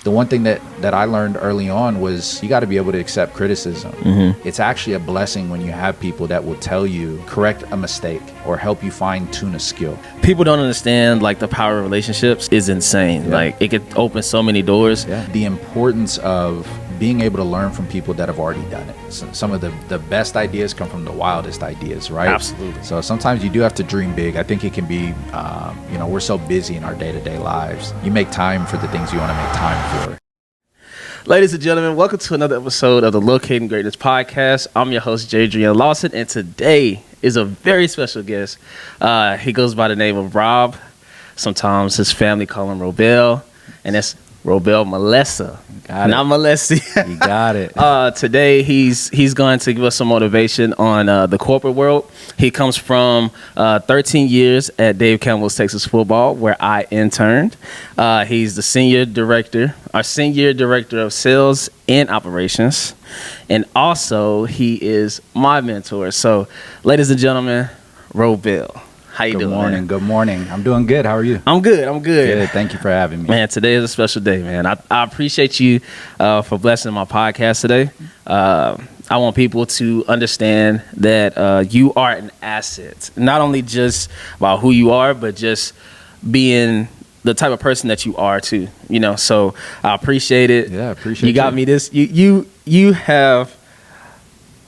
the one thing that I learned early on was you got to be able to accept criticism. It's actually a blessing when you have people that will tell you, correct a mistake or help you fine tune a skill. People don't understand like the power of relationships is insane. Yeah. Like it could open so many doors. Yeah. The importance of being able to learn from people that have already done it. So some of the best ideas come from the wildest ideas, right? Absolutely. So sometimes you do have to dream big. I think it can be, we're so busy in our day-to-day lives. You make time for the things you want to make time for. Ladies and gentlemen, welcome to another episode of the Locating Greatness podcast. I'm your host, Jadrian Lawson, and today is a very special guest. He goes by the name of Rob. Sometimes his family call him Robel, and that's Robel Melesse. Not Melesse. You got it. Today, he's going to give us some motivation on the corporate world. He comes from 13 years at Dave Campbell's Texas Football, where I interned. He's the senior director of sales and operations. And also, he is my mentor. So, ladies and gentlemen, Robel. How you doing? Good morning. I'm doing good. How are you? I'm good. Good. Thank you for having me. Man, today is a special day, man. I appreciate you for blessing my podcast today. I want people to understand that you are an asset, not only just about who you are, but just being the type of person that you are too. So I appreciate it. Yeah, I appreciate you. Got me this. You've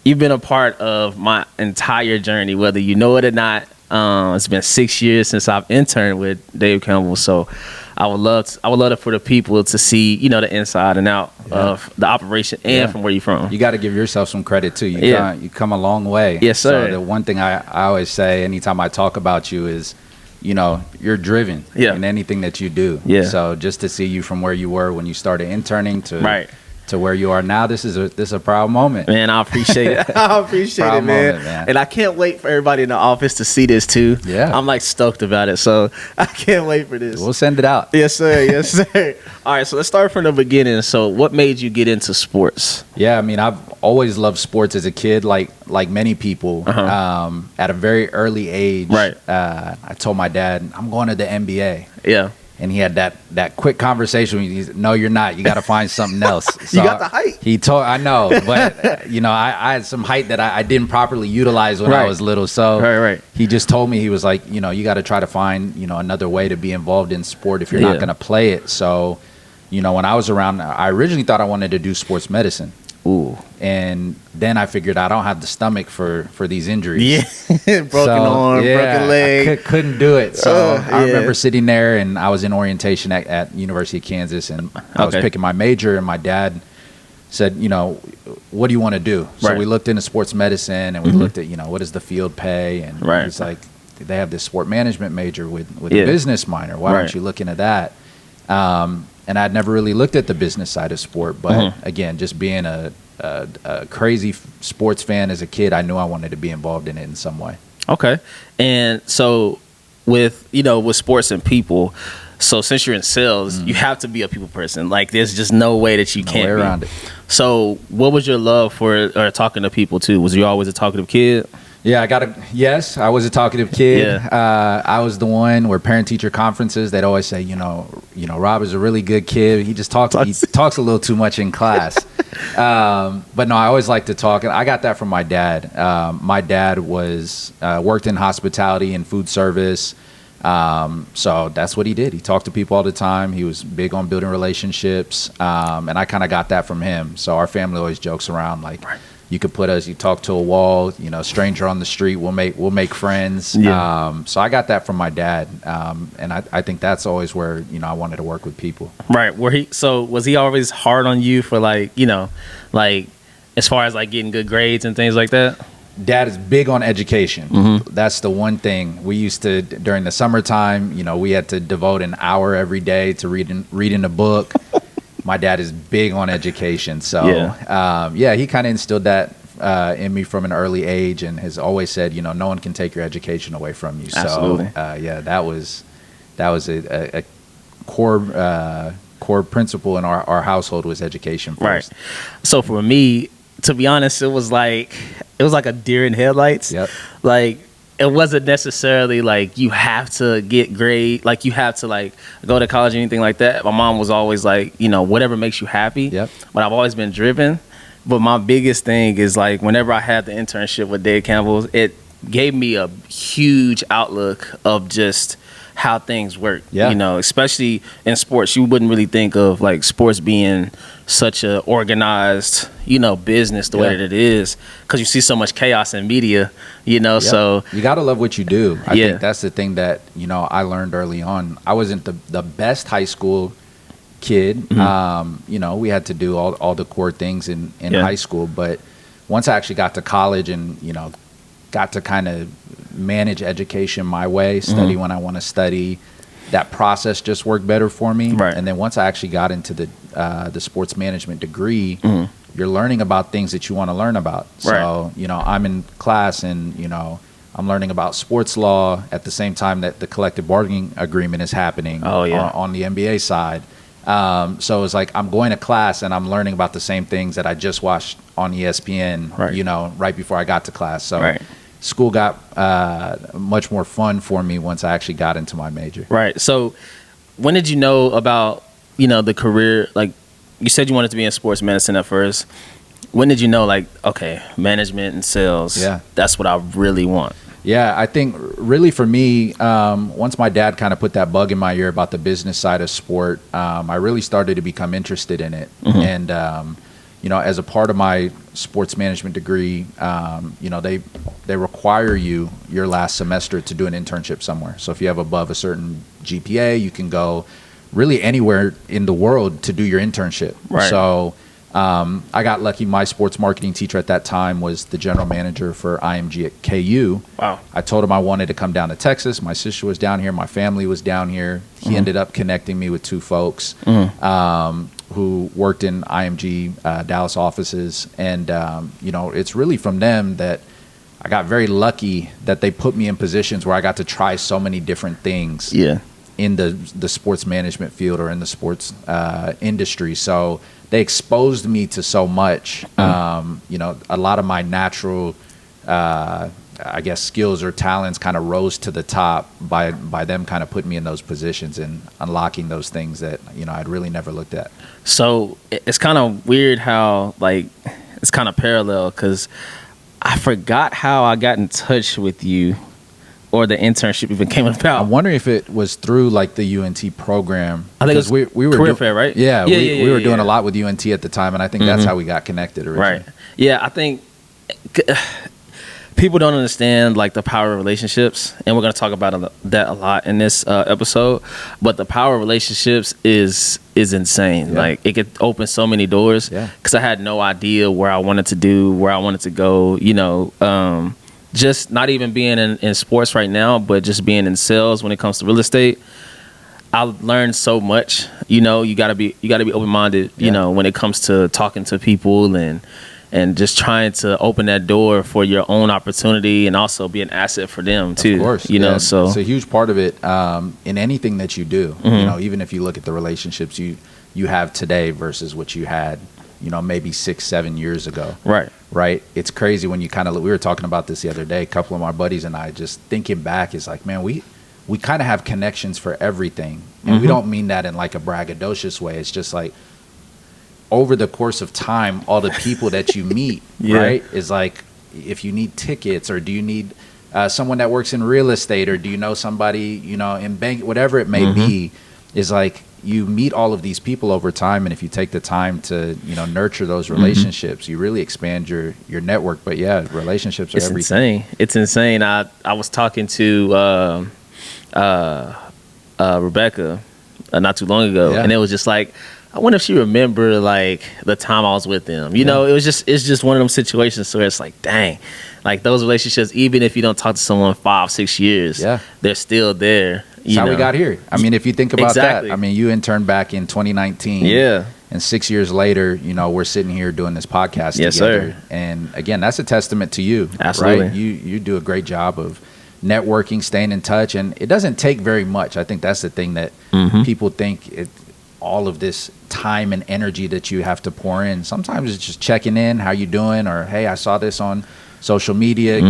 been a part of my entire journey, whether you know it or not. It's been 6 years since I've interned with Dave Campbell, so I would love for the people to see, the inside and out of the operation and from where you're from. You got to give yourself some credit too. You come a long way. Yes, sir. So the one thing I always say anytime I talk about you is, you're driven in anything that you do. Yeah. So just to see you from where you were when you started interning to where you are now, this is a proud moment. Man, I appreciate it. I appreciate it, man. And I can't wait for everybody in the office to see this too. Yeah. I'm like stoked about it. So I can't wait for this. We'll send it out. Yes, sir. Yes, sir. All right, so let's start from the beginning. So what made you get into sports? Yeah, I mean, I've always loved sports as a kid, like many people. At a very early age, I told my dad, I'm going to the NBA. Yeah. And he had that quick conversation with me. He said, no, you're not. You got to find something else. So you got the height. I know, but I had some height that I didn't properly utilize when I was little. So he just told me, he was like, you got to try to find, another way to be involved in sport if you're not going to play it. So, when I was around, I originally thought I wanted to do sports medicine. Ooh. And then I figured I don't have the stomach for these injuries. Yeah. broken arm, broken leg. I couldn't do it. So I remember sitting there and I was in orientation at University of Kansas and I was picking my major and my dad said, what do you want to do? So we looked into sports medicine and we looked at, what does the field pay? And he's like, they have this sport management major with a business minor. Why aren't you looking at that? And I'd never really looked at the business side of sport. But again, just being a crazy sports fan as a kid, I knew I wanted to be involved in it in some way. Okay. And so with sports and people, so since you're in sales, you have to be a people person. Like there's just no way that you can't be around it. So what was your love for talking to people too? Was you always a talkative kid? Yeah, I was a talkative kid. Yeah. I was the one where parent-teacher conferences, they'd always say, Rob is a really good kid. He just talks a little too much in class. But no, I always like to talk. And I got that from my dad. My dad worked in hospitality and food service. So that's what he did. He talked to people all the time. He was big on building relationships. And I kind of got that from him. So our family always jokes around like, you could you talk to a wall, stranger on the street, we'll make friends. Yeah. So I got that from my dad. And I think that's always where, I wanted to work with people. Right. Was he always hard on you for like as far as like getting good grades and things like that? Dad is big on education. That's the one thing we used to, during the summertime, we had to devote an hour every day to reading a book. My dad is big on education. So, he kind of instilled that in me from an early age and has always said, no one can take your education away from you. Absolutely. So, that was a core principle in our household was education first. Right. So for me, to be honest, it was like a deer in headlights. Yep. Like it wasn't necessarily like you have to get grade, like you have to like go to college or anything like that. My mom was always like, you know, whatever makes you happy. Yep. But I've always been driven. But my biggest thing is like whenever I had the internship with Dave Campbell, it gave me a huge outlook of just how things work. Yeah. You know, especially in sports, you wouldn't really think of like sports being such a organized, you know, business the way that it is, because you see so much chaos in media, you know. Yep. So you got to love what you do. I think that's the thing that, you know, I learned early on. I wasn't the best high school kid. You know, we had to do all the core things in high school, but once I actually got to college and, you know, got to kind of manage education my way, study when I want to study, that process just worked better for me. Right. And then once I actually got into the sports management degree, you're learning about things that you want to learn about. So, you know, I'm in class and, you know, I'm learning about sports law at the same time that the collective bargaining agreement is happening on the NBA side. So it's like I'm going to class and I'm learning about the same things that I just watched on ESPN, you know, right before I got to class. So school got much more fun for me once I actually got into my major. Right. So when did you know about, you know, the career? Like you said you wanted to be in sports medicine at first. When did you know, like, okay, management and sales, that's what I really want? Yeah, I think really for me, once my dad kind of put that bug in my ear about the business side of sport, I really started to become interested in it. And, you know, as a part of my sports management degree, you know, they require you your last semester to do an internship somewhere. So if you have above a certain GPA, you can go really anywhere in the world to do your internship. Right. So I got lucky. My sports marketing teacher at that time was the general manager for IMG at KU. Wow. I told him I wanted to come down to Texas. My sister was down here. My family was down here. He ended up connecting me with two folks who worked in IMG Dallas offices. And, you know, it's really from them that I got very lucky that they put me in positions where I got to try so many different things in the sports management field or in the sports industry. So they exposed me to so much. You know, a lot of my natural, I guess, skills or talents kind of rose to the top by them kind of putting me in those positions and unlocking those things that, you know, I'd really never looked at. So it's kind of weird how, like, it's kind of parallel, because I forgot how I got in touch with you or the internship even came about. I'm wondering if it was through like the UNT program. I think it was we were career fair, right? Yeah, we were doing a lot with UNT at the time, and I think that's how we got connected originally. Right. Yeah, I think people don't understand like the power of relationships, and we're going to talk about that a lot in this episode. But the power of relationships is insane. Yeah. Like it could open so many doors. Because I had no idea where I wanted to do, where I wanted to go. You know. Just not even being in sports right now, but just being in sales when it comes to real estate, I learned so much. You know, you gotta be open-minded. You know, when it comes to talking to people and just trying to open that door for your own opportunity and also be an asset for them too. Of course, you know. So it's a huge part of it in anything that you do. You know, even if you look at the relationships you have today versus what you had, you know, maybe 6-7 years ago. Right. It's crazy when you kind of, we were talking about this the other day, a couple of my buddies and I, just thinking back, is like, man, we kind of have connections for everything. And we don't mean that in like a braggadocious way. It's just like over the course of time, all the people that you meet, right, is like, if you need tickets, or do you need someone that works in real estate, or do you know somebody, you know, in bank, whatever it may be, is like, you meet all of these people over time, and if you take the time to, you know, nurture those relationships, you really expand your network. But yeah, relationships are everything. It's insane. I was talking to Rebecca not too long ago, and it was just like, I wonder if she remember like the time I was with them. You know, it's just one of them situations where it's like, dang, like those relationships, even if you don't talk to someone 5-6 years, they're still there. That's how we got here. I mean, if you think about that, I mean, you interned back in 2019. Yeah. And 6 years later, you know, we're sitting here doing this podcast together. Sir. And again, that's a testament to you. Absolutely. Right? You do a great job of networking, staying in touch. And it doesn't take very much. I think that's the thing that people think, all of this time and energy that you have to pour in. Sometimes it's just checking in, how you doing? Or, hey, I saw this on social media,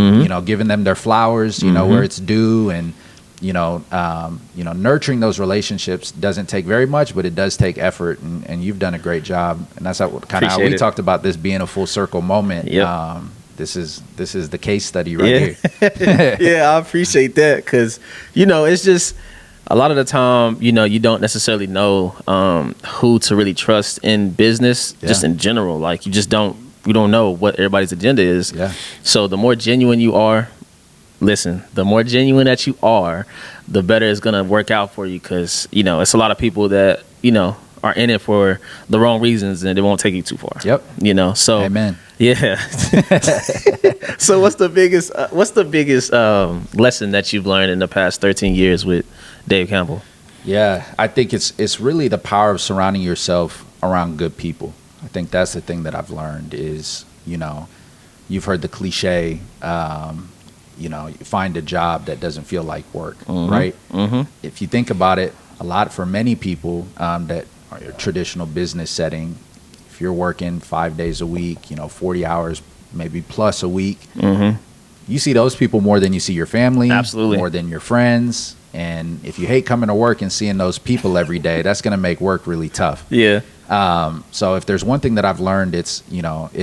giving them their flowers, where it's due, and nurturing those relationships doesn't take very much, but it does take effort, and you've done a great job. And that's how we talked about this being a full circle moment. Yep. This is the case study right here. Yeah, I appreciate that, because it's just a lot of the time, you don't necessarily know who to really trust in business, just in general. Like, you don't know what everybody's agenda is. Yeah. So the more genuine you are, the more genuine that you are, the better it's going to work out for you, because, it's a lot of people that, are in it for the wrong reasons, and it won't take you too far. Yep. So amen. Yeah. So what's the biggest lesson that you've learned in the past 13 years with Dave Campbell? Yeah, I think it's really the power of surrounding yourself around good people. I think that's the thing that I've learned is, you've heard the cliche, you find a job that doesn't feel like work, right? Mm-hmm. If you think about it, for many people that are in a traditional business setting, if you're working 5 days a week, 40 hours, maybe plus a week, you see those people more than you see your family, absolutely, more than your friends. And if you hate coming to work and seeing those people every day, that's going to make work really tough. Yeah. So if there's one thing that I've learned, it's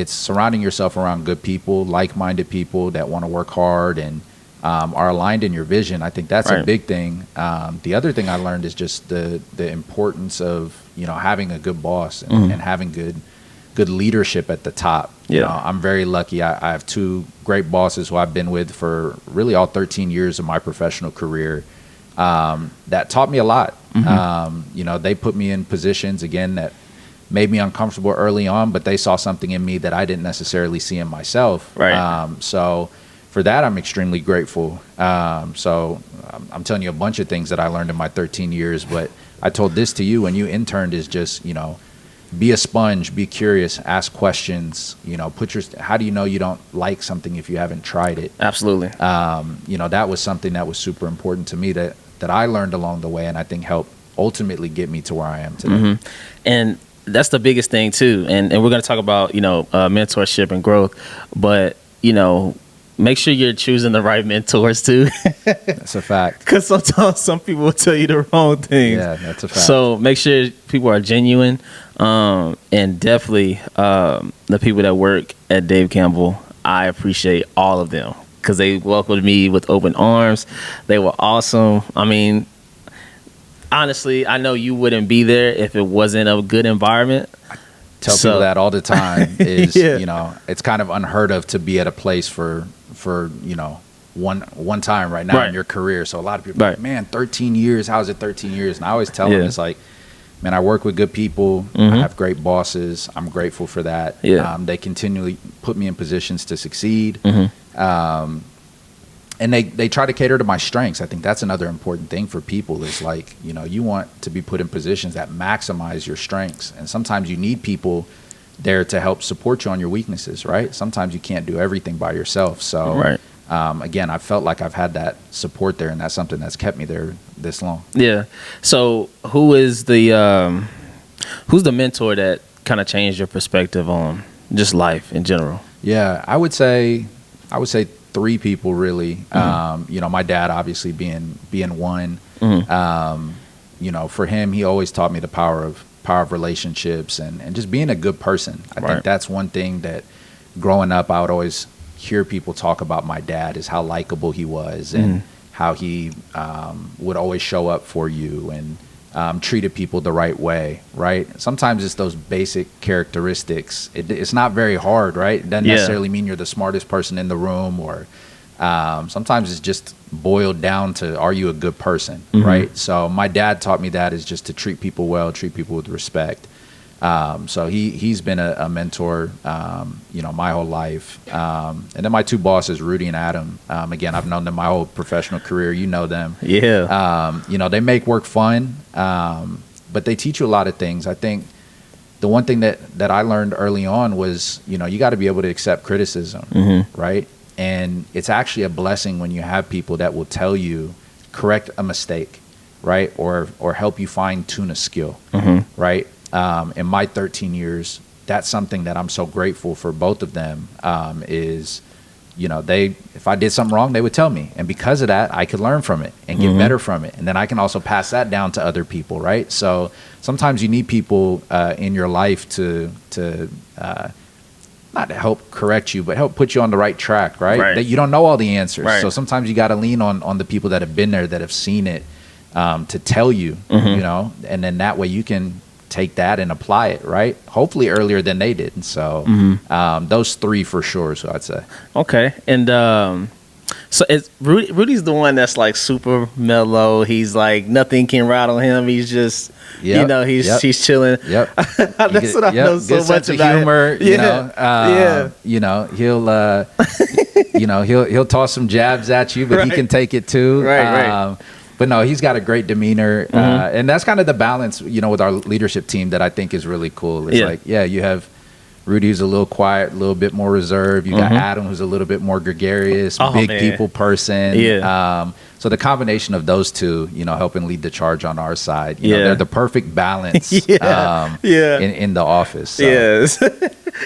surrounding yourself around good people, like-minded people that want to work hard and are aligned in your vision. I think that's a big thing. The other thing I learned is just the importance of, having a good boss and having good leadership at the top. I'm very lucky. I have two great bosses who I've been with for really all 13 years of my professional career. That taught me a lot. They put me in positions, again, that made me uncomfortable early on, but they saw something in me that I didn't necessarily see in myself. So for that, I'm extremely grateful. So I'm telling you a bunch of things that I learned in my 13 years, but I told this to you when you interned, is just, be a sponge, be curious, ask questions, how do you know you don't like something if you haven't tried it? Absolutely. That was something that was super important to me that I learned along the way, and I think helped ultimately get me to where I am today. And that's the biggest thing too. And we're going to talk about, mentorship and growth, but, make sure you're choosing the right mentors too. That's a fact. Because sometimes some people will tell you the wrong things. Yeah, that's a fact. So make sure people are genuine, and definitely the people that work at Dave Campbell, I appreciate all of them because they welcomed me with open arms. They were awesome. I mean, honestly, I know you wouldn't be there if it wasn't a good environment. Tell people that all the time is, it's kind of unheard of to be at a place for one time right now in your career. So a lot of people are like, man, 13 years, how's it 13 years? And I always tell them, it's like, man, I work with good people. I have great bosses. I'm grateful for that. They continually put me in positions to succeed. And they try to cater to my strengths. I think that's another important thing for people is like, you want to be put in positions that maximize your strengths. And sometimes you need people there to help support you on your weaknesses, right? Sometimes you can't do everything by yourself. So, again, I felt like I've had that support there, and that's something that's kept me there this long. Yeah. So who's the mentor that kind of changed your perspective on just life in general? Yeah, I would say three people really. My dad obviously being one. For him, he always taught me the power of relationships and just being a good person. I think that's one thing that growing up I would always hear people talk about my dad, is how likable he was and how he would always show up for you and treated people the right way, right? Sometimes it's those basic characteristics. It's not very hard, right? It doesn't necessarily mean you're the smartest person in the room, or sometimes it's just boiled down to, are you a good person, right? So my dad taught me that, is just to treat people well, treat people with respect. So he's been a mentor, my whole life. And then my two bosses, Rudy and Adam, again, I've known them my whole professional career. You know them. Yeah. They make work fun, but they teach you a lot of things. I think the one thing that I learned early on was, you got to be able to accept criticism, right? And it's actually a blessing when you have people that will tell you, correct a mistake, right? Or help you fine tune a skill, right? In my 13 years, that's something that I'm so grateful for both of them, is, if I did something wrong, they would tell me. And because of that, I could learn from it and get better from it. And then I can also pass that down to other people, right? So sometimes you need people in your life to not to help correct you, but help put you on the right track, right? That you don't know all the answers. So sometimes you got to lean on the people that have been there, that have seen it, to tell you, and then that way you can take that and apply it, right? Hopefully earlier than they did. And so those three for sure, so I'd say. Okay. And so it's Rudy's the one that's like super mellow. He's like, nothing can rattle him. He's just, he's chilling. Yep. That's what I know so good much sense about of humor. him. He'll toss some jabs at you, but he can take it too. Right. But no, he's got a great demeanor, and that's kind of the balance, with our leadership team that I think is really cool. It's you have Rudy, who's a little quiet, a little bit more reserved. You got Adam, who's a little bit more gregarious, people person. So the combination of those two, helping lead the charge on our side, they're the perfect balance in the office. So. Yes.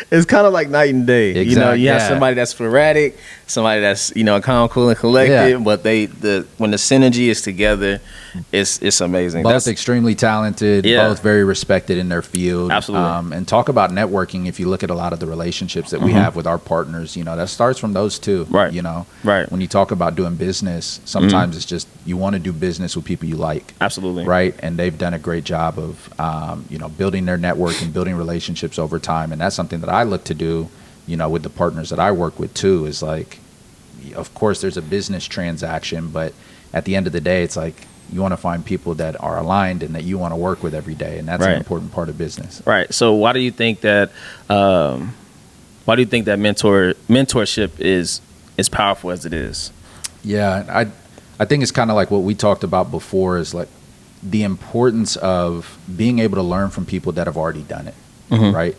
It's kind of like night and day. Exactly. You have somebody that's sporadic, somebody that's, calm, cool, and collected, but when the synergy is together, it's amazing. Both extremely talented, both very respected in their field. Absolutely. And talk about networking. If you look at a lot of the relationships that we have with our partners, that starts from those two. Right. Right. When you talk about doing business, sometimes it's just you want to do business with people you like. Absolutely. Right. And they've done a great job of, building their network and building relationships over time. And that's something that I look to do, with the partners that I work with too, is like, of course, there's a business transaction, but at the end of the day, it's like, you want to find people that are aligned and that you want to work with every day, and that's an important part of business. Right. So why do you think that mentorship is as powerful as it is? Yeah, I think it's kind of like what we talked about before, is like the importance of being able to learn from people that have already done it. Right.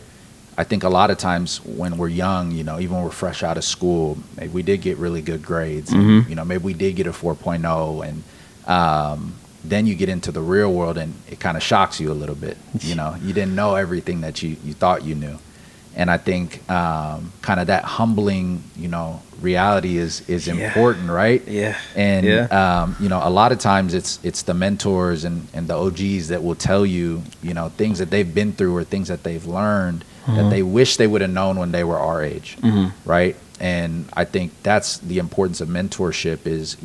I think a lot of times when we're young, even when we're fresh out of school, maybe we did get really good grades, and, maybe we did get a 4.0, and then you get into the real world and it kind of shocks you a little bit. You didn't know everything that you thought you knew. And I think kind of that humbling, reality is important, right? Yeah. And, a lot of times it's the mentors and the OGs that will tell you, things that they've been through or things that they've learned that they wish they would have known when they were our age, right? And I think that's the importance of mentorship, is,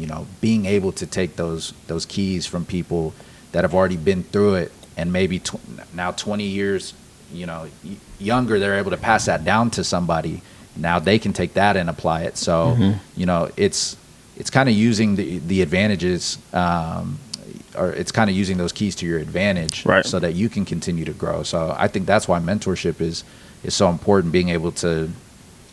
being able to take those keys from people that have already been through it, and maybe now 20 years, younger, they're able to pass that down to somebody. Now they can take that and apply it. So, it's kind of using the advantages, or it's kind of using those keys to your advantage, so that you can continue to grow. So I think that's why mentorship is so important, being able to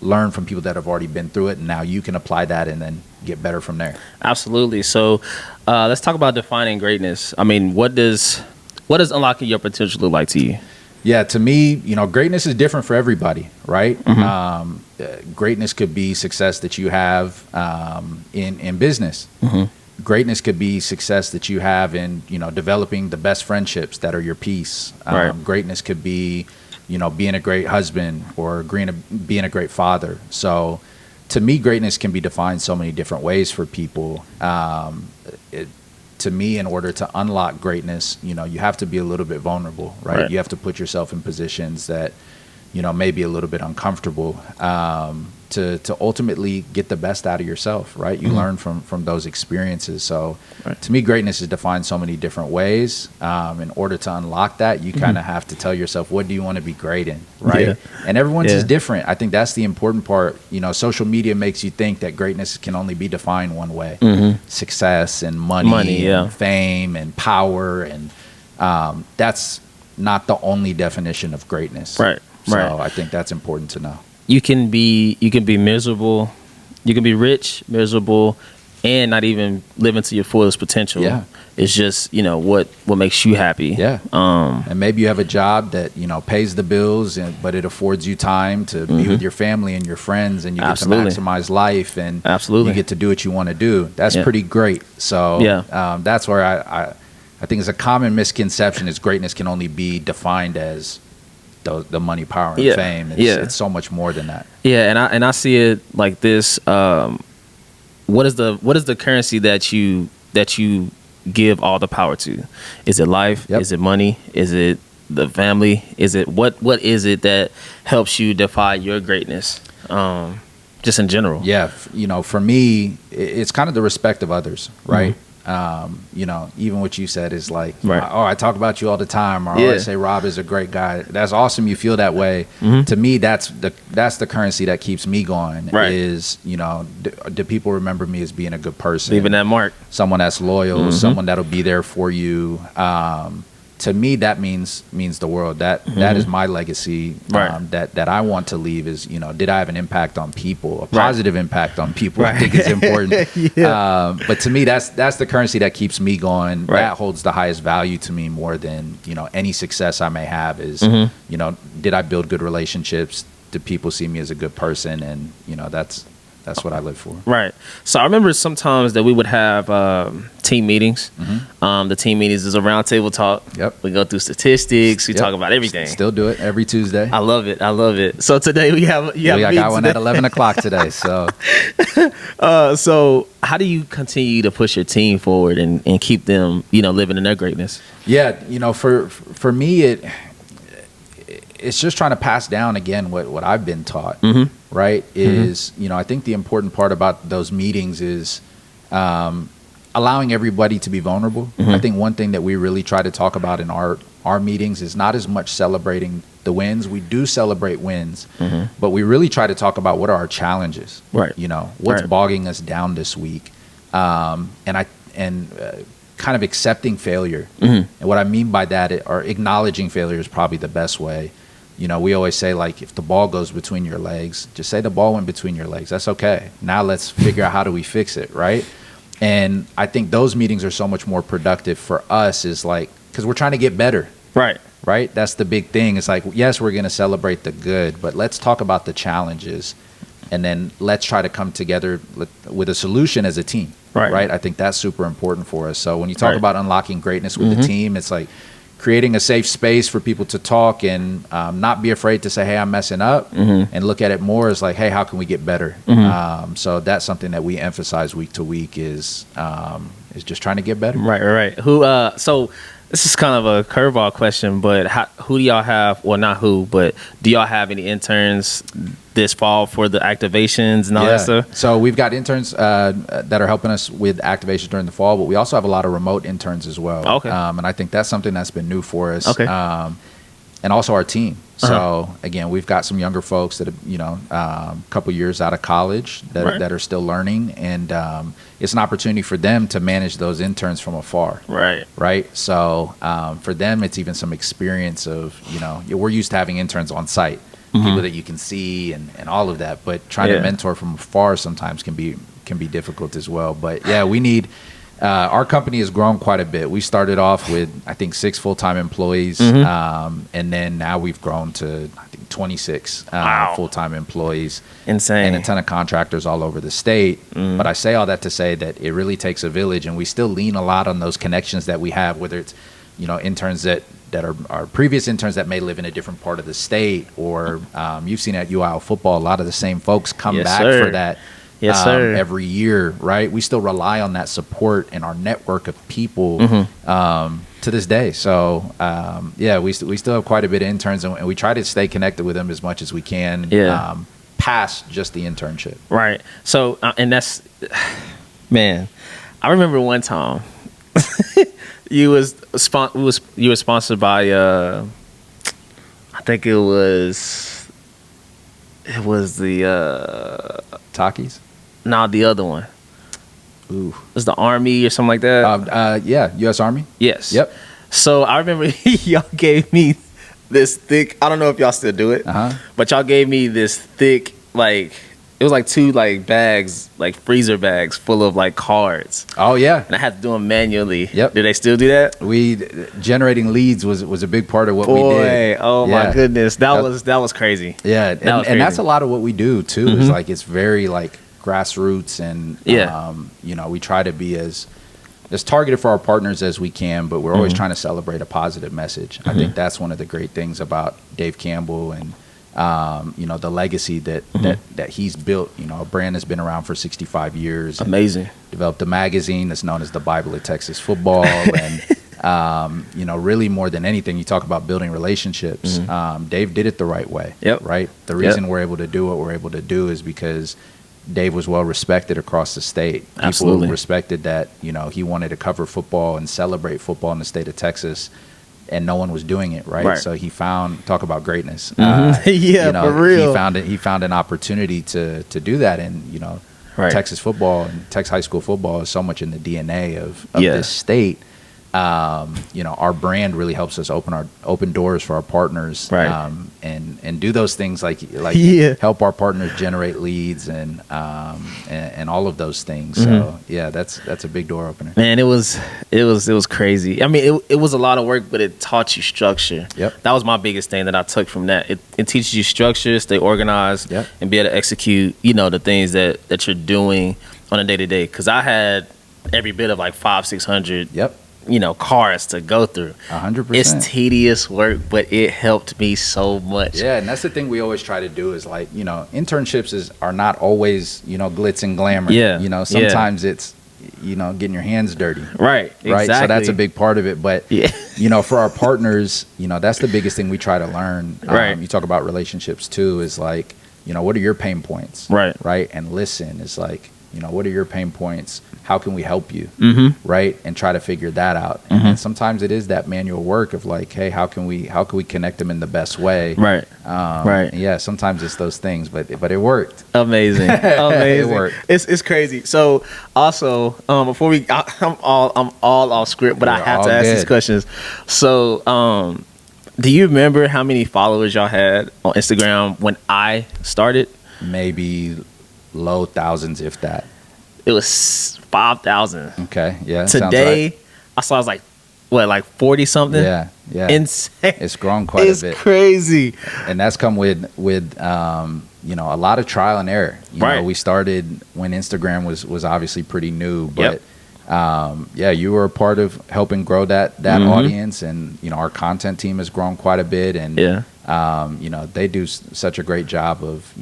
learn from people that have already been through it, and now you can apply that and then get better from there. Absolutely. So let's talk about defining greatness. I mean, what does unlocking your potential look like to you? Yeah, to me, greatness is different for everybody, right? Greatness could be success that you have in business. Greatness could be success that you have in, developing the best friendships that are your peace. Greatness could be, being a great husband or being a great father. So to me, greatness can be defined so many different ways for people. To me, in order to unlock greatness, you have to be a little bit vulnerable, right? You have to put yourself in positions that, may be a little bit uncomfortable, to ultimately get the best out of yourself, right? You learn from those experiences. So to me, greatness is defined so many different ways. In order to unlock that, you kind of have to tell yourself, what do you want to be great in, right? And everyone's is different. I think that's the important part. Social media makes you think that greatness can only be defined one way. Success and money and fame and power, and that's not the only definition of greatness. So I think that's important to know. You can be miserable, you can be rich, miserable, and not even living to your fullest potential. It's just, what makes you happy. And maybe you have a job that, pays the bills, but it affords you time to be with your family and your friends, and you get to maximize life, and you get to do what you want to do. That's pretty great. So that's where I think it's a common misconception is greatness can only be defined as the money, power, and fame. It's so much more than that. Yeah, and I see it like this. What is the currency that you give all the power to? Is it life? Yep. Is it money? Is it the family? Is it what is it that helps you defy your greatness? Just in general. Yeah, for me, it's kind of the respect of others, right? Even what you said is like, I talk about you all the time, or I say Rob is a great guy. That's awesome. You feel that way. To me, that's the currency that keeps me going. Right. Is do people remember me as being a good person, leaving that mark, someone that's loyal, someone that'll be there for you. To me, that means the world. That is my legacy. That I want to leave is, did I have an impact on people, a positive impact on people? I think is important. But to me, that's the currency that keeps me going. That holds the highest value to me more than any success I may have. Is did I build good relationships? Did people see me as a good person? And that's what I live for. Right. So I remember sometimes that we would have team meetings. The team meetings is a round table talk. Yep. We go through statistics. We talk about everything. Still do it every Tuesday. I love it. So today we have I got one at 11 o'clock today. So, so how do you continue to push your team forward and keep them, living in their greatness? Yeah. For me, it's just trying to pass down again what I've been taught, right? Is I think the important part about those meetings is allowing everybody to be vulnerable. I think one thing that we really try to talk about in our meetings is not as much celebrating the wins. We do celebrate wins, but we really try to talk about what are our challenges. Right. What's bogging us down this week, and kind of accepting failure. And what I mean by that, or acknowledging failure, is probably the best way. We always say, like, if the ball goes between your legs, just say the ball went between your legs. That's okay. Now let's figure out how do we fix it, right? And I think those meetings are so much more productive for us, is like, because we're trying to get better. Right? That's the big thing. It's like, yes, we're going to celebrate the good, but let's talk about the challenges, and then let's try to come together with a solution as a team. Right? I think that's super important for us. So when you talk about unlocking greatness with the team, it's like creating a safe space for people to talk and not be afraid to say, hey, I'm messing up, and look at it more as like, hey, how can we get better? So that's something that we emphasize week to week is just trying to get better. Right. So this is kind of a curveball question, but who do y'all have? Well, not who, but do y'all have any interns this fall for the activations and all that stuff? So we've got interns that are helping us with activations during the fall, but we also have a lot of remote interns as well. Okay. And I think that's something that's been new for us. Okay. And also our team. So again, we've got some younger folks that have, a couple years out of college that are still learning, and it's an opportunity for them to manage those interns from afar. Right. So for them, it's even some experience of, we're used to having interns on site, people that you can see and all of that, but trying to mentor from afar sometimes can be difficult as well. But yeah, we need. Our company has grown quite a bit. We started off with, I think, 6 full-time employees, and then now we've grown to, I think, 26 full-time employees. Insane. And a ton of contractors all over the state. But I say all that to say that it really takes a village, and we still lean a lot on those connections that we have, whether it's, interns that are our previous interns that may live in a different part of the state, or you've seen at UIL football, a lot of the same folks come back for that. Yes, sir. Every year, right? We still rely on that support and our network of people to this day. So, we still have quite a bit of interns, and we try to stay connected with them as much as we can past just the internship. Right. So, and that's, man, I remember one time you were sponsored by, I think it was the Takis? No, the other one. Ooh. It was the Army or something like that. U.S. Army? Yes. Yep. So I remember y'all gave me this thick, I don't know if y'all still do it, but y'all gave me this thick, like, it was like 2 like bags, like freezer bags full of like cards. Oh yeah. And I had to do them manually. Yep. Do they still do that? Generating leads was a big part of what we did. Oh my goodness. That was crazy. Yeah. And that's a lot of what we do too. Is like, it's very like grassroots, and we try to be as as targeted for our partners as we can, but we're always trying to celebrate a positive message. I think that's one of the great things about Dave Campbell and the legacy that he's built. A brand that's been around for 65 years. Amazing. Developed a magazine that's known as the Bible of Texas Football, and really more than anything, you talk about building relationships. Dave did it the right way. Yep. Right. The reason we're able to do what we're able to do is because Dave was well respected across the state. Absolutely. People respected that, he wanted to cover football and celebrate football in the state of Texas, and no one was doing it, right? So he talk about greatness. For real. He found an opportunity to do that, and Texas football and Texas high school football is so much in the DNA of this state. Our brand really helps us open doors for our partners, and do those things like help our partners generate leads and all of those things. So that's a big door opener. Man, it was crazy. I mean, it was a lot of work, but it taught you structure. Yep. That was my biggest thing that I took from that. It teaches you structure, stay organized, and be able to execute, the things that you're doing on a day-to-day. Because I had every bit of like 500-600 cars to go through. 100%. It's tedious work, but it helped me so much. Yeah, and that's the thing we always try to do is internships are not always, glitz and glamour. Yeah. Sometimes it's, getting your hands dirty. Right. Exactly. So that's a big part of it. But, for our partners, that's the biggest thing we try to learn. You talk about relationships too, is like, what are your pain points? Right. And listen is like, what are your pain points? How can we help you? Right. And try to figure that out. And then sometimes it is that manual work of like, hey, how can we connect them in the best way? Right. Yeah. Sometimes it's those things, but it worked. Amazing. It worked. It's crazy. So also, before I'm all off script, but I have to ask these questions. So, do you remember how many followers y'all had on Instagram when I started? Maybe low thousands, if that. It was 5,000. Okay, yeah. Today, right. I saw it was like 40 something. Yeah. Insane. It's grown quite a bit. It's crazy. And that's come with a lot of trial and error. We started when Instagram was obviously pretty new, but you were a part of helping grow that audience, and our content team has grown quite a bit, and they do such a great job of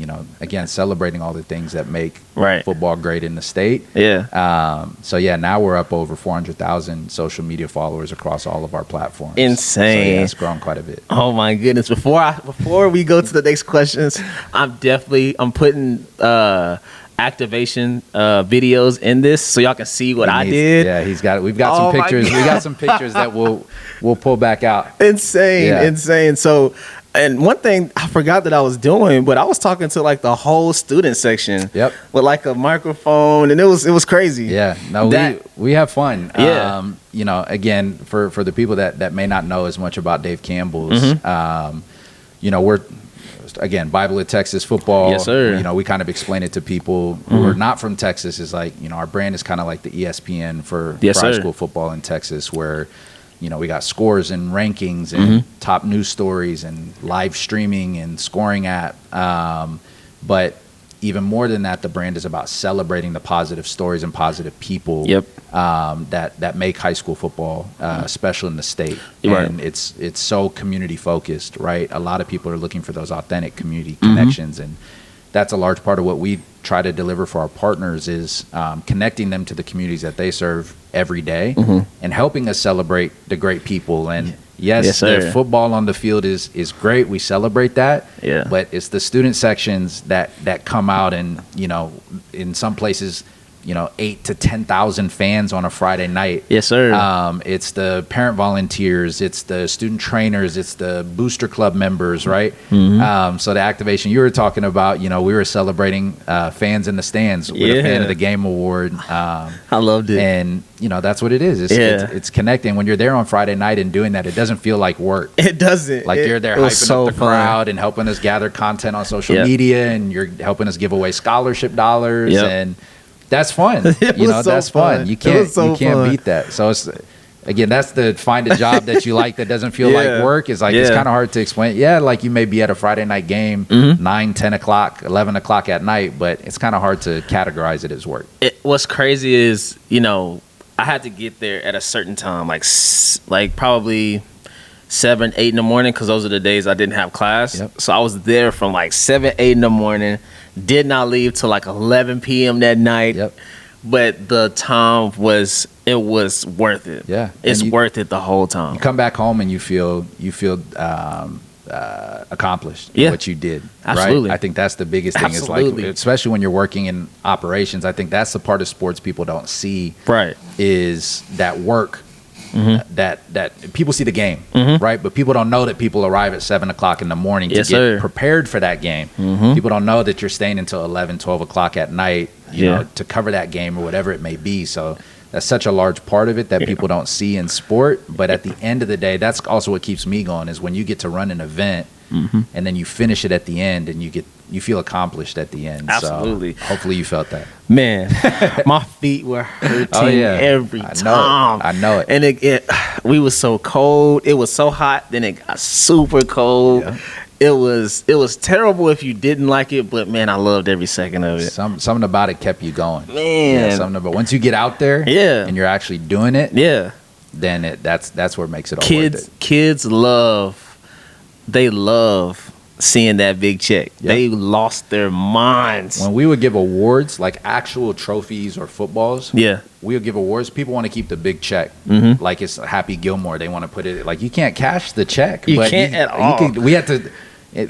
again celebrating all the things that make football great in the state. Now we're up over 400,000 social media followers across all of our platforms. Insane. So it's grown quite a bit. Oh my goodness. Before we go to the next questions, I'm putting activation videos in this so y'all can see what I did. Yeah, he's got it. We've got some pictures. We got some pictures that we'll pull back out. Insane. So, and one thing I forgot that I was doing, but I was talking to like the whole student section. With like a microphone, and it was crazy. Yeah. No, we have fun. Yeah. Again, for the people that may not know as much about Dave Campbell's, we're again, Bible of Texas Football. Yes, sir. We kind of explain it to people who are not from Texas. Is like, our brand is kind of like the ESPN for high school football in Texas, where we got scores and rankings and top news stories and live streaming and scoring app. But even more than that, the brand is about celebrating the positive stories and positive people that make high school football special in the state. And it's so community focused, right? A lot of people are looking for those authentic community connections, and that's a large part of what we try to deliver for our partners is connecting them to the communities that they serve every day and helping us celebrate the great people. And yes, the football on the field is great. We celebrate that. Yeah. But it's the student sections that come out and, in some places, 8 to 10,000 fans on a Friday night. Yes, sir. It's the parent volunteers, it's the student trainers, it's the booster club members, right? So the activation you were talking about, we were celebrating fans in the stands with a Fan of the Game award. I loved it. And, that's what it is. It's connecting. When you're there on Friday night and doing that, it doesn't feel like work. It doesn't. Like you're there hyping up the crowd and helping us gather content on social media, and you're helping us give away scholarship dollars, and that's fun. That's fun. You can't beat that. So it's, again, that's the find a job that you like that doesn't feel like work. It's like it's kind of hard to explain. Yeah, like you may be at a Friday night game 9, 10 o'clock, 11 o'clock at night, but it's kind of hard to categorize it as work. What's crazy is, I had to get there at a certain time, like probably 7, 8 in the morning, because those are the days I didn't have class. Yep. So I was there from like 7, 8 in the morning. Did not leave till like 11 p.m. that night. Yep. But the time was worth it. Yeah. It's worth it the whole time. You come back home and you feel accomplished in what you did. Absolutely. Right? I think that's the biggest thing. Absolutely. Is like, especially when you're working in operations, I think that's the part of sports people don't see. Right. Is that work. That people see the game, right? But people don't know that people arrive at 7 o'clock in the morning to get prepared for that game. People don't know that you're staying until 11, 12 o'clock at night, you know, to cover that game or whatever it may be. So that's such a large part of it that people don't see in sport. But at the end of the day, that's also what keeps me going, is when you get to run an event and then you finish it at the end and you feel accomplished at the end. Absolutely. So hopefully you felt that. Man, my feet were hurting every time. I know it. And we was so cold. It was so hot. Then it got super cold. Yeah. It was terrible if you didn't like it, but man, I loved every second of it. Something about it kept you going. Man. Yeah, something about once you get out there and you're actually doing it, then that's what makes it all worth it. Kids love seeing that big check. Yep. They lost their minds. When we would give awards, like actual trophies or footballs, we would give awards. People want to keep the big check, like it's Happy Gilmore. They want to put it like you can't cash the check. You can't at all.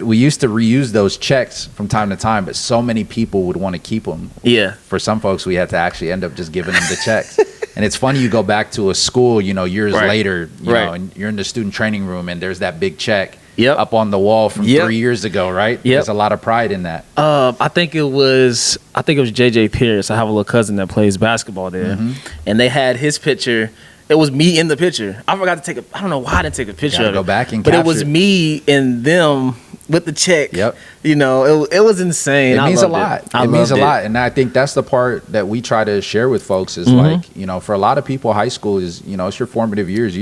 We used to reuse those checks from time to time, but so many people would want to keep them. Yeah. For some folks, we had to actually end up just giving them the checks. And it's funny, you go back to a school, years later, you know, and you're in the student training room, and there's that big check. Up on the wall from 3 years ago, right? There's a lot of pride in that. I think it was JJ Pierce. I have a little cousin that plays basketball there, and they had his picture. It was me in the picture. I forgot to take I don't know why I didn't take a picture of it. Go back and but it was me and them with the check. Yep. You know, it was insane. It means a lot. It means a lot, and I think that's the part that we try to share with folks is like, for a lot of people, high school is, it's your formative years.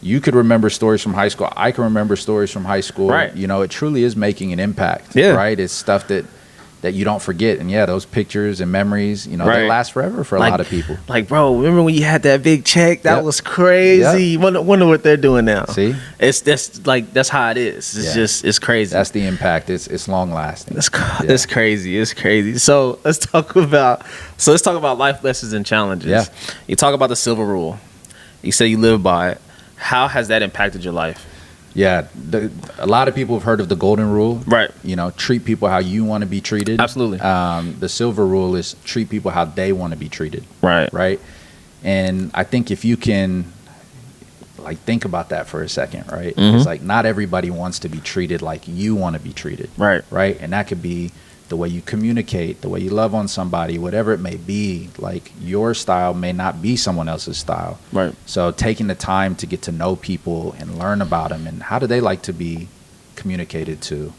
You could remember stories from high school. I can remember stories from high school. Right. It truly is making an impact. Yeah. Right. It's stuff that you don't forget. And those pictures and memories, they last forever for a lot of people. Like, bro, remember when you had that big check? That was crazy. Wonder what they're doing now. See? That's how it is. It's crazy. That's the impact. It's long lasting. It's crazy. It's crazy. So let's talk about life lessons and challenges. Yeah. You talk about the silver rule. You say you live by it. How has that impacted your life? Yeah, a lot of people have heard of the golden rule. Right. Treat people how you want to be treated. Absolutely. The silver rule is treat people how they want to be treated. Right. Right. And I think if you can, think about that for a second, right? It's like not everybody wants to be treated like you want to be treated. Right. Right. And that could be the way you communicate, the way you love on somebody, whatever it may be. Like your style may not be someone else's style. Right. So taking the time to get to know people and learn about them and how do they like to be communicated to,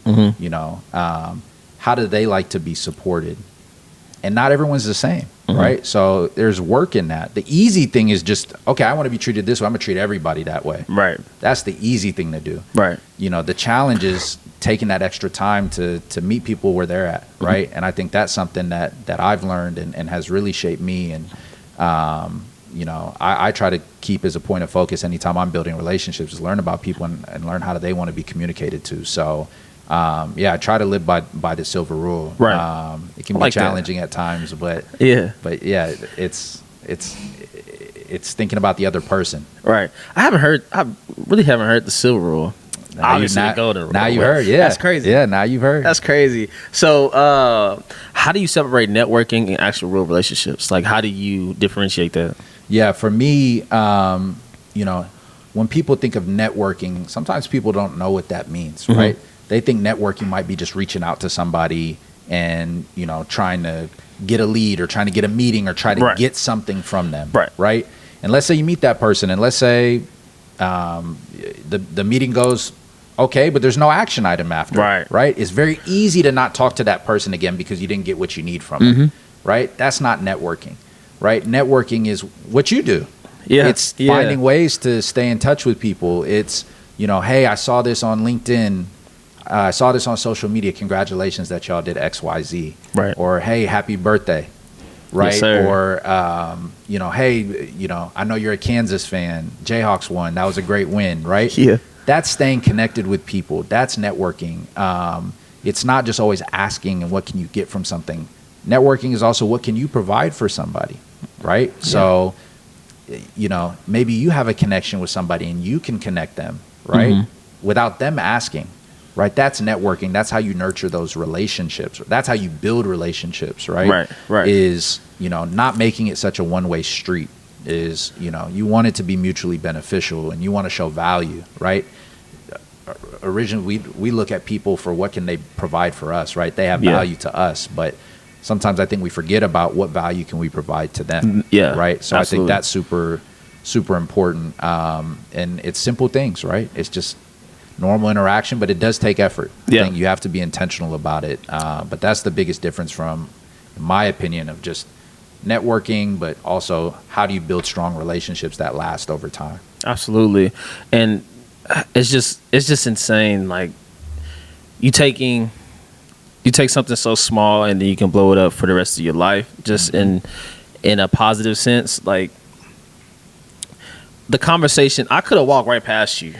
how do they like to be supported? And not everyone's the same, right? So there's work in that. The easy thing is just, okay, I want to be treated this way. I'm going to treat everybody that way. Right. That's the easy thing to do. Right. The challenge is taking that extra time to meet people where they're at, right? And I think that's something that I've learned and has really shaped me. And, I try to keep as a point of focus anytime I'm building relationships is learn about people and learn how do they want to be communicated to. So, I try to live by the silver rule. Right. It can be challenging at times, but it's thinking about the other person. Right. I really haven't heard the silver rule. Obviously, the golden rule. Now you heard. Yeah. That's crazy. Yeah. Now you've heard. That's crazy. So, how do you separate networking and actual real relationships? Like, how do you differentiate that? Yeah. For me, when people think of networking, sometimes people don't know what that means, right? They think networking might be just reaching out to somebody and, trying to get a lead or trying to get a meeting or try to get something from them. Right. And let's say you meet that person and let's say the meeting goes okay, but there's no action item after. Right. It's very easy to not talk to that person again because you didn't get what you need from them. Right. That's not networking. Right. Networking is what you do. Yeah. It's finding ways to stay in touch with people. It's, hey, I saw this on LinkedIn. I saw this on social media. Congratulations that y'all did X, Y, Z. Right. Or, hey, happy birthday. right? Yes, sir. Or, hey, I know you're a Kansas fan. Jayhawks won. That was a great win, right? Yeah. That's staying connected with people. That's networking. It's not just always asking and what can you get from something. Networking is also what can you provide for somebody, right? Yeah. So, maybe you have a connection with somebody and you can connect them, right? Without them asking, right? That's networking. That's how you nurture those relationships. That's how you build relationships, right? Right. Is, not making it such a one-way street. Is, you want it to be mutually beneficial and you want to show value, right? Originally, we look at people for what can they provide for us, right? They have value to us, but sometimes I think we forget about what value can we provide to them. Yeah. Right. So absolutely. I think that's super, super important. And it's simple things, right? It's just normal interaction, but it does take effort. I think you have to be intentional about it. But that's the biggest difference from, in my opinion, of just networking, but also how do you build strong relationships that last over time? Absolutely. And it's just insane. Like you take something so small and then you can blow it up for the rest of your life, just in a positive sense. Like the conversation, I could have walked right past you.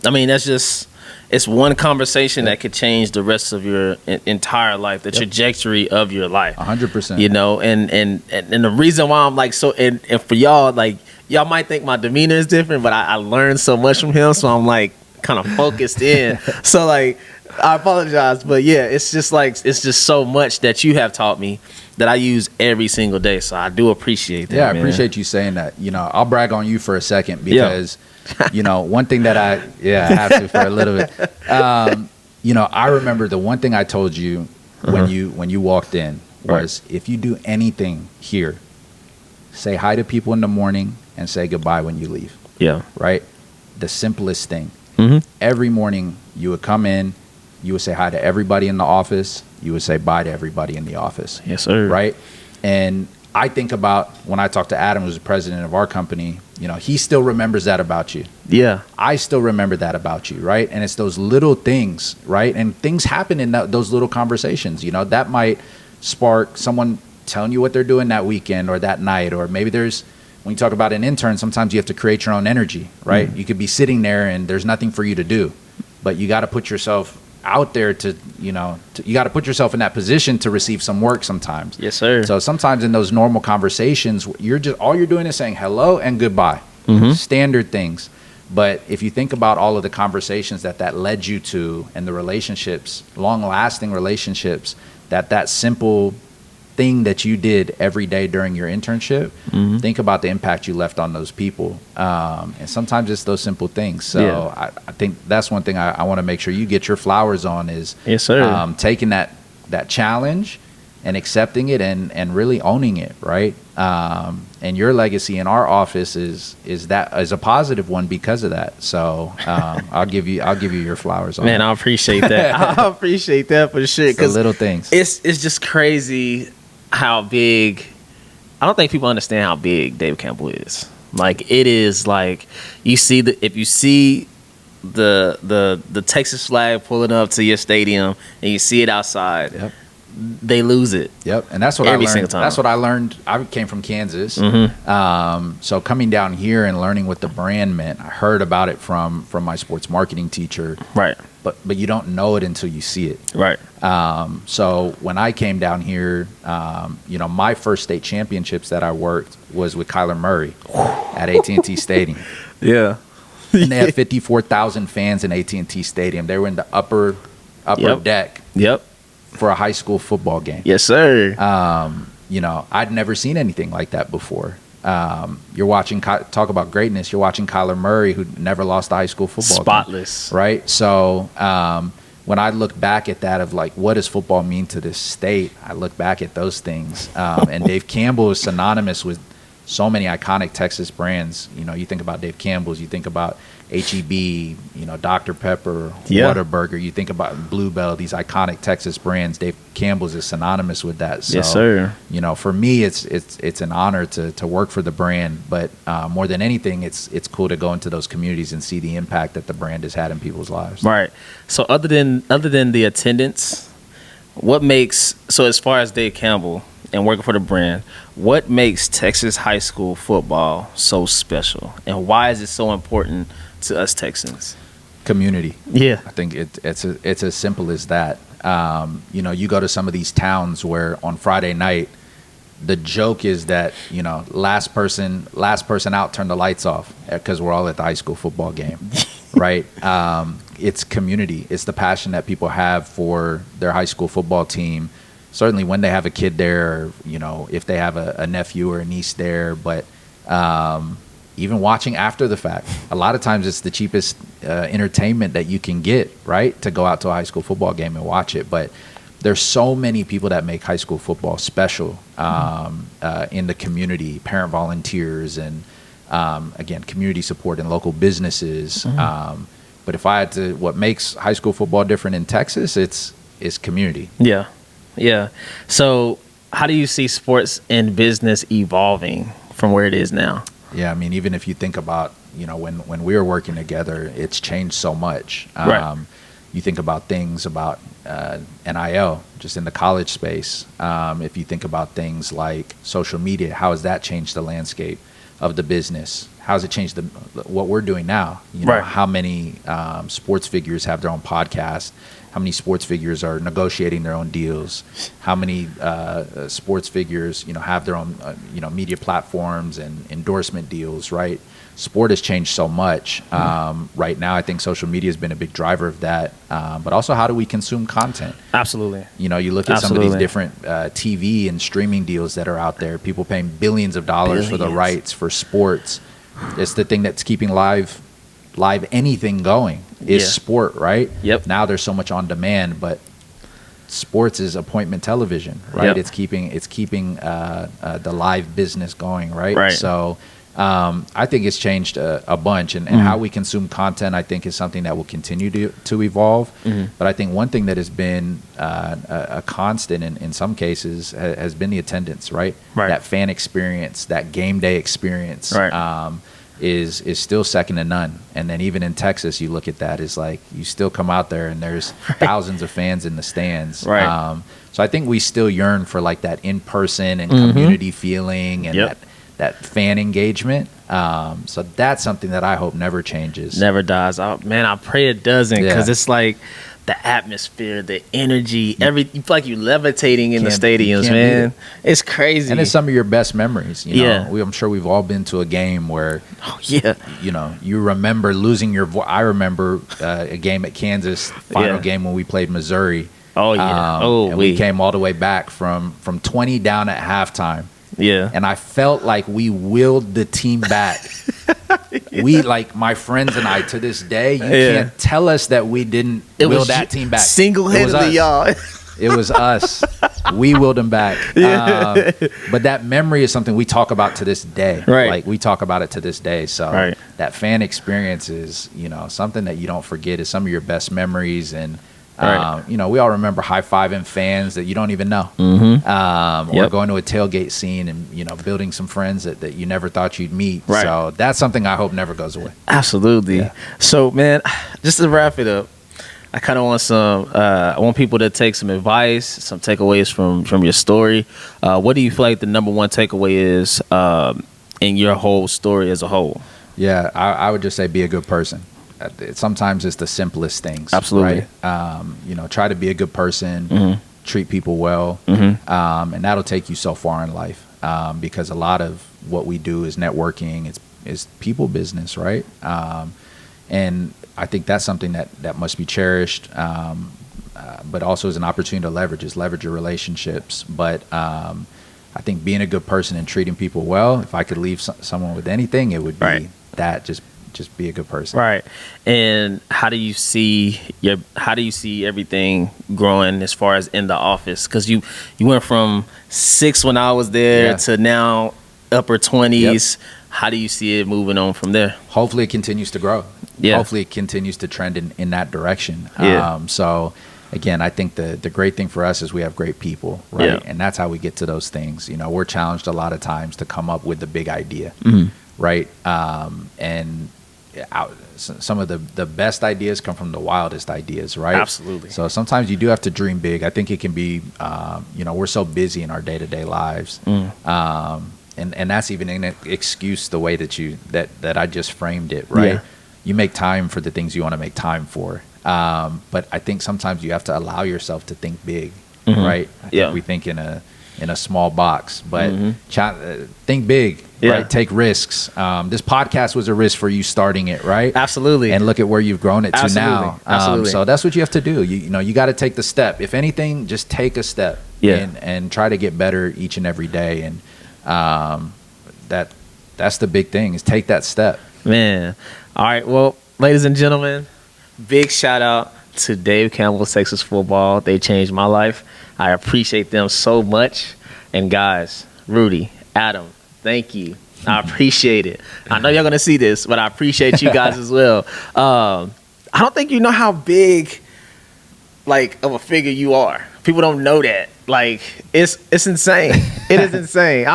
I mean, it's one conversation that could change the rest of your entire life, the trajectory of your life. 100%. And the reason why I'm like so, and for y'all, like y'all might think my demeanor is different, but I learned so much from him, so I'm like kind of focused in. So like, I apologize, but yeah, it's just so much that you have taught me that I use every single day. So I do appreciate that. Yeah, I appreciate you saying that. I'll brag on you for a second because, one thing that I have to for a little bit. I remember the one thing I told you when you walked in was if you do anything here, say hi to people in the morning and say goodbye when you leave. Yeah. Right? The simplest thing. Every morning you would come in, you would say hi to everybody in the office. You would say bye to everybody in the office. Yes, sir. Right? And I think about when I talk to Adam, who's the president of our company, he still remembers that about you. Yeah. I still remember that about you, right? And it's those little things, right? And things happen in those little conversations. That might spark someone telling you what they're doing that weekend or that night. Or maybe when you talk about an intern, sometimes you have to create your own energy, right? You could be sitting there and there's nothing for you to do, but you got to put yourself out there you got to put yourself in that position to receive some work sometimes. Yes, sir. So sometimes in those normal conversations, all you're doing is saying hello and goodbye. Standard things. But if you think about all of the conversations that led you to and the relationships, long-lasting relationships, that simple thing that you did every day during your internship, think about the impact you left on those people. And sometimes it's those simple things. So I think that's one thing I want to make sure you get your flowers on is taking that challenge and accepting it and really owning it, right? And your legacy in our office is a positive one because of that. So I'll give you your flowers on Man, I appreciate that. I appreciate that for sure. Because little things. It's just crazy how big. I don't think people understand how big Dave Campbell is. Like it is like if you see the Texas flag pulling up to your stadium and you see it outside, they lose it. Yep, and that's what every single time. That's what I learned. I came from Kansas, so coming down here and learning what the brand meant, I heard about it from my sports marketing teacher. Right, but you don't know it until you see it. Right. So when I came down here, my first state championships that I worked was with Kyler Murray at AT&T Stadium. Yeah. And they had 54,000 fans in AT&T Stadium. They were in the upper deck. Yep. For a high school football game. Yes, sir. I'd never seen anything like that before. You're watching, talk about greatness, you're watching Kyler Murray, who never lost a high school football Spotless. Game, right? So when I look back at that of like, what does football mean to this state? I look back at those things. And Dave Campbell is synonymous with so many iconic Texas brands. You think about Dave Campbell's, you think about H-E-B, Dr. Pepper, Whataburger. You think about Bluebell, these iconic Texas brands. Dave Campbell's is synonymous with that. So, yes, sir. For me, it's an honor to work for the brand. But more than anything, it's cool to go into those communities and see the impact that the brand has had in people's lives. Right. So other than the attendance, as far as Dave Campbell and working for the brand, what makes Texas high school football so special, and why is it so important to us Texans? Community. Yeah, I think it's as simple as that. You know, you go to some of these towns where on Friday night, the joke is that, you know, last person out, turn the lights off, because we're all at the high school football game, right? It's community. It's the passion that people have for their high school football team. Certainly when they have a kid there, or, you know, if they have a nephew or a niece there, but even watching after the fact. A lot of times it's the cheapest entertainment that you can get, right? To go out to a high school football game and watch it. But there's so many people that make high school football special in the community, parent volunteers, and again, community support and local businesses. But if I had to, what makes high school football different in Texas, it's community. Yeah. Yeah. So how do you see sports and business evolving from where it is now? Yeah, I mean, even if you think about, you know, when we were working together, it's changed so much. Right. You think about things about NIL, just in the college space. If you think about things like social media, how has that changed the landscape of the business? How has it changed what we're doing now? You know, Right. how many sports figures have their own podcast? How many sports figures are negotiating their own deals? How many sports figures, you know, have their own, you know, media platforms and endorsement deals, right? Sport has changed so much. Right now, I think social media has been a big driver of that. But also, how do we consume content? Absolutely. You know, you look at some of these different TV and streaming deals that are out there, people paying billions of dollars for the rights for sports. It's the thing that's keeping live anything going is sport, right? Yep. Now there's so much on demand, but sports is appointment television, right? Yep. It's keeping the live business going, right? Right. So I think it's changed a bunch, and how we consume content, I think, is something that will continue to evolve. But I think one thing that has been a constant in some cases has been the attendance, right? Right. That fan experience, that game day experience. Right. Is still second to none. And then even in Texas, you look at that, is like you still come out there and there's thousands of fans in the stands. Right. So I think we still yearn for like that in-person and community feeling and that fan engagement. So that's something that I hope never changes. Never dies. Oh, man, I pray it doesn't, because Yeah. it's like the atmosphere, the energy, you feel like you're levitating in the Can't- stadiums, can't man. beat It's crazy. And it's some of your best memories. You know? Yeah. I'm sure we've all been to a game where, Oh, yeah. you know, you remember losing your voice. I remember a game at Kansas, final game when we played Missouri. Oh, yeah. And we came all the way back from 20 down at halftime. Yeah. And I felt like we willed the team back. We, like my friends and I, to this day, you can't tell us that we didn't will that team back. Single-handedly, y'all. It was us. We willed them back. But that memory is something we talk about to this day. Right. Like we talk about it to this day. So Right. that fan experience is, you know, something that you don't forget. Is some of your best memories. And Right. you know, we all remember high-fiving fans that you don't even know. Or going to a tailgate scene and, you know, building some friends that you never thought you'd meet. Right. So that's something I hope never goes away. Absolutely. Yeah. So, man, just to wrap it up, I kind of want I want people to take some advice, some takeaways from your story. What do you feel like the number one takeaway is in your whole story as a whole? Yeah, I would just say be a good person. Sometimes it's the simplest things. Absolutely. Right? You know, try to be a good person, treat people well, and that'll take you so far in life. Because a lot of what we do is networking. It's people business, right? And I think that's something that must be cherished, but also is an opportunity to leverage your relationships. But I think being a good person and treating people well, if I could leave someone with anything, it would be that. Just be a good person. Right. And how do you see everything growing as far as in the office? Because you went from 6 when I was there to now upper 20s. Yep. How do you see it moving on from there? Hopefully it continues to grow. Yeah. Hopefully it continues to trend in that direction. Yeah. So again, I think the great thing for us is we have great people, right? Yeah. And that's how we get to those things. You know, we're challenged a lot of times to come up with the big idea, right? And some of the best ideas come from the wildest ideas, right? Absolutely. So sometimes you do have to dream big. I think it can be, we're so busy in our day-to-day lives. And that's even an excuse the way that I just framed it, right? Yeah. You make time for the things you want to make time for. But I think sometimes you have to allow yourself to think big, right? I think we think in a small box, but think big, right? Take risks. This podcast was a risk for you starting it, right? Absolutely. And look at where you've grown it to now. Absolutely. So that's what you have to do. You got to take the step. If anything, just take a step and try to get better each and every day. And that's the big thing, is take that step. Man. All right. Well, ladies and gentlemen, big shout out to Dave Campbell, Texas Football. They changed my life. I appreciate them so much. And guys, Rudy, Adam, thank you. I appreciate it. I know y'all going to see this, but I appreciate you guys as well. I don't think you know how big, like, of a figure you are. People don't know that. Like, it's insane. It is insane.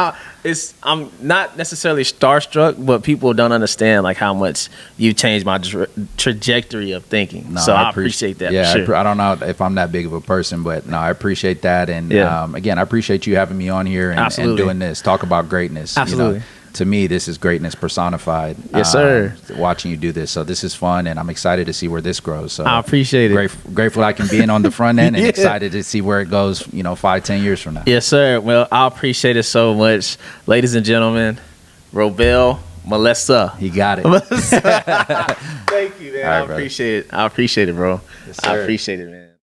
I'm not necessarily starstruck, but people don't understand like how much you changed my trajectory of thinking. So I appreciate that. Yeah, for sure. I don't know if I'm that big of a person, but no, I appreciate that. And again, I appreciate you having me on here and doing this. Talk about greatness. Absolutely. To me, this is greatness personified. Yes, sir. Watching you do this. So this is fun, and I'm excited to see where this grows. So I appreciate it. Grateful I can be in on the front end and excited to see where it goes, 5-10 years from now. Yes, sir. Well, I appreciate it so much. Ladies and gentlemen, Robel, Melesse. He got it. Thank you, man. All right, I appreciate it. I appreciate it, bro. Yes, I appreciate it, man.